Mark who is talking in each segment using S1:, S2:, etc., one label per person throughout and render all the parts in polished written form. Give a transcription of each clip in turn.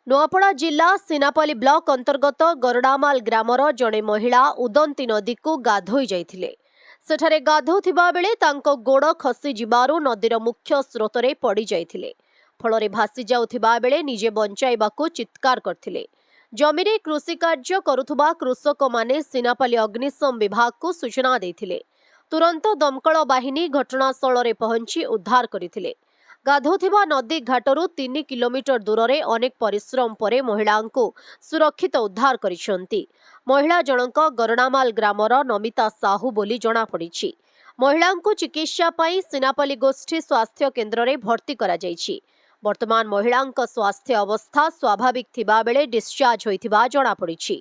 S1: नुआपड़ा जिला सीनापल्ली ब्लॉक अंतर्गत गरडामाल ग्रामर जड़े महिला उदंती नदी को गाधोई जाइथिले। सेठारे गाधोथिबा बेले तांको गोड़ खसी जिबारु नदीर मुख्य स्रोतरे पड़ी जाइथिले। फलरे भासी जाउथिबा बेले निजे बंचाइबाकू चित्कार करथिले। जमीरे कृषि कार्य करुथुबा कृषक माने सीनापल्ली अग्निशम विभाग को सूचना देथिले। तुरंत दमकल बाहिनी घटनास्थल रे पहुंची उद्धार करथिले। गाधोथिबा नदी घाटरू 3 किलोमीटर दूर रे अनेक परिश्रम परे महिला को सुरक्षित उद्धार करिसेंती। महिला जनक गरणामाल ग्रामर नमिता साहू बोली जना पड़िछि। महिला को चिकित्सा पई सीनापल्ली गोष्ठी स्वास्थ्य केन्द्र रे भर्ती करा जाइछि। वर्तमान महिला स्वास्थ्य अवस्था स्वाभाविक थिबा बेले डिस्चार्ज होइथिबा जना पड़िछि।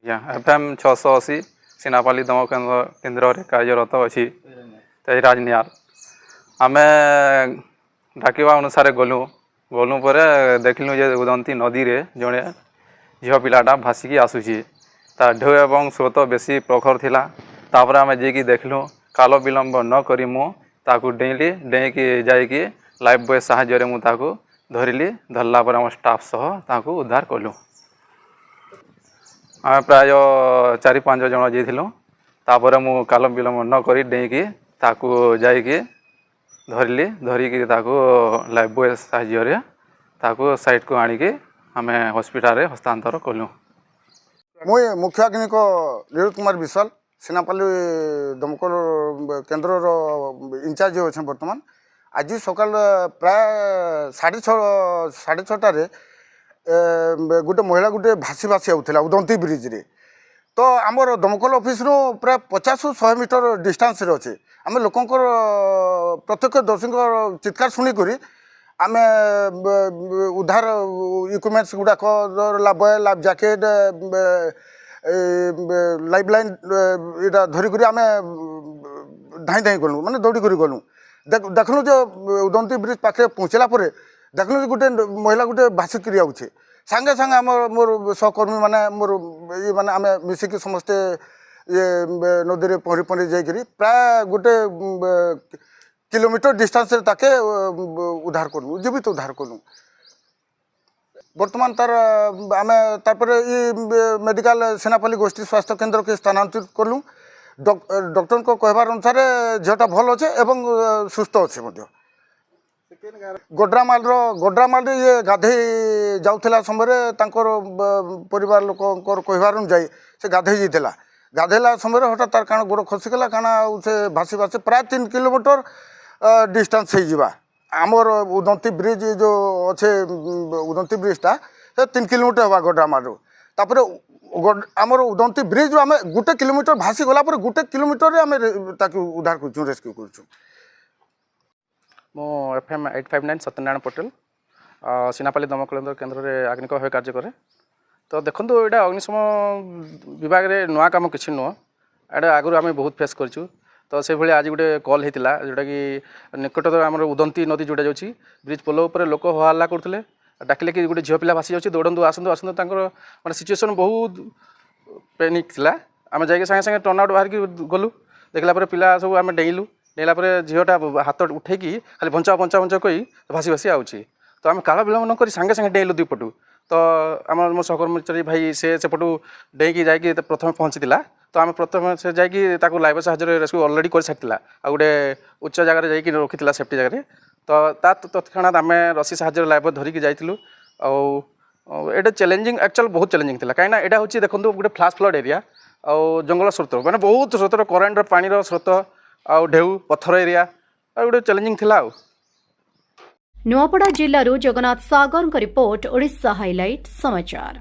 S2: एफएम 680 सीनापल्ली दम केन्द्र रे कार्यरत अछि राजनियार आमे डाकिबा अनुसार गलु पर देखलु जे उदंती नदी रे जड़े झील पिलाटा भासिकी आसुची ता ढेउ एवं स्रोत बेसी प्रखर थिला। तापर आमे जेकी देखलु काल विलंब न करी मु ताकू डेली डेकी जाइकी लाइफ बॉय साहाय्य मु ताकू धरिली। धरला पर आम स्टाफ सह ताकू उद्धार कलु। आमे प्राय 4-5 जन जाइथिलु। तापर मु काल विलंब न करी डेकी ताकू जाइकी धरली। धरिकी ताकू लाइफ बॉय साहाय्य ताकू साइट को आनिकी आमे हॉस्पिटल रे हस्तांतर कलु।
S3: मुई मुख्य अग्निक नीरज कुमार विशाल सीनापल्ली दमकल केन्द्र इंचार्ज अच्छे। बर्तमान आज सकाल प्राय 6:30 गोटे महिला गोटे भासी भासी आउथिला उदंती ब्रिज रे। तो आमर दमकल ऑफिस रो प्राय 50-100 मीटर डिस्टेंस रे अच्छे। आम लोकंकर प्रत्यक्षदर्शी चित्कार शुणिक आमे उद्धार इक्विपमेंट्स गुड़ाक लाभ लाइफ जैकेट लाइफ लाइन यहाँ धरिक आम धाई धाई गलु माने दौड़ी कर गलु। देखलु जो उदंती ब्रिज पाखे पहुँचला देखलु गोटे महिला गोटे भासिक आउे सांगे सांगे आम मोर सहकर्मी मैंने मोर ये मैंने आम मिसिक समस्ते ये नदी में पहरी पहरी जाकि प्राय गोटे किलोमीटर डिस्टेंस ताके उद्धार कलु जीवित उद्धार कलु। बर्तमान तार आम तापर ये मेडिकल सेनापल्ली गोष्ठी स्वास्थ्य केन्द्र के स्थानांतरित कलु। डॉक्टर को कहबार अनुसार झीलटा भल अच्छे एवं सुस्थ अच्छे। गोड्रामाल ये गाधे जाऊला समय परिवार लोक कहबार अनुसार से गाधे जाइला। गाधेला समय हठात तार कारण गोड़ खसीगला कारण से भासी भासी प्राय 3 किलोमीटर डिस्टेंस हो आमर उदंती ब्रिज जो अच्छे उदंती ब्रिजटा 3 किलोमीटर हवा गोड्रामाल तापर आमर उदंती ब्रिज आम 1 किलोमीटर भासी गला 1 किलोमीटर आम उद्धार कर रेस्क्यू कर।
S4: FM 859 सत्यनारायण पटेल सीनापल्ली दमकल केन्द्र में आग्निक भाव कार्य करे। तो देखो यहाँ अग्निशम विभाग रे नुआ काम किसी नुह एटा आगु आम बहुत फेस करूँ। तो से भाई आज गोटे कल होता जोटा कि निकट आम उदंती नदी जोटा जाऊँगी ब्रिज पोल उपर लोक हल्ला करते डाकिले कि गोटे झील पिला भासी जाऊँगी दौड़ू आसतु आसतु माने सिचुएसन बहुत पैनिक थिला। आम जाके सागे सागे टर्न आउट बाहर गलु देखला पिला सब आम डेइलु डेला झीलटा हाथ उठेकी खाली बंचा बंचा बंचा कही भासी भासी आउची। तो आम काल विलंब नक सागे सागे डेइलु दुपटू। तो आम मो सहकर्मचारी भाई सेपटू डेकी जाकि प्रथम पहुँचीला। तो आम प्रथम से जाकि लाइफ साहाय्य रेस्क्यू अलरेडी कर सारी आ गोटे उच्च जगार जाकि रखी सेफ्टी जगह। तो तत्क्षणात आम रसी साहाय्य लाइफ धरिकी जाइलु। आटा चैलेंजिंग एक्चुअल बहुत चैलेंजिंग था कहीं यहाँ हूँ देखो गोटे फ्लाश फ्लड एरिया आउ जंगल स्रोत माने बहुत स्रोत करेन्ट पानी स्रोत आ ढेउ पत्थर एरिया गोटे चैलेंजिंग थिला।
S1: नुआपड़ा जिल्लारू जगन्नाथ सागर रिपोर्ट ओडिशा हाइलाइट समाचार।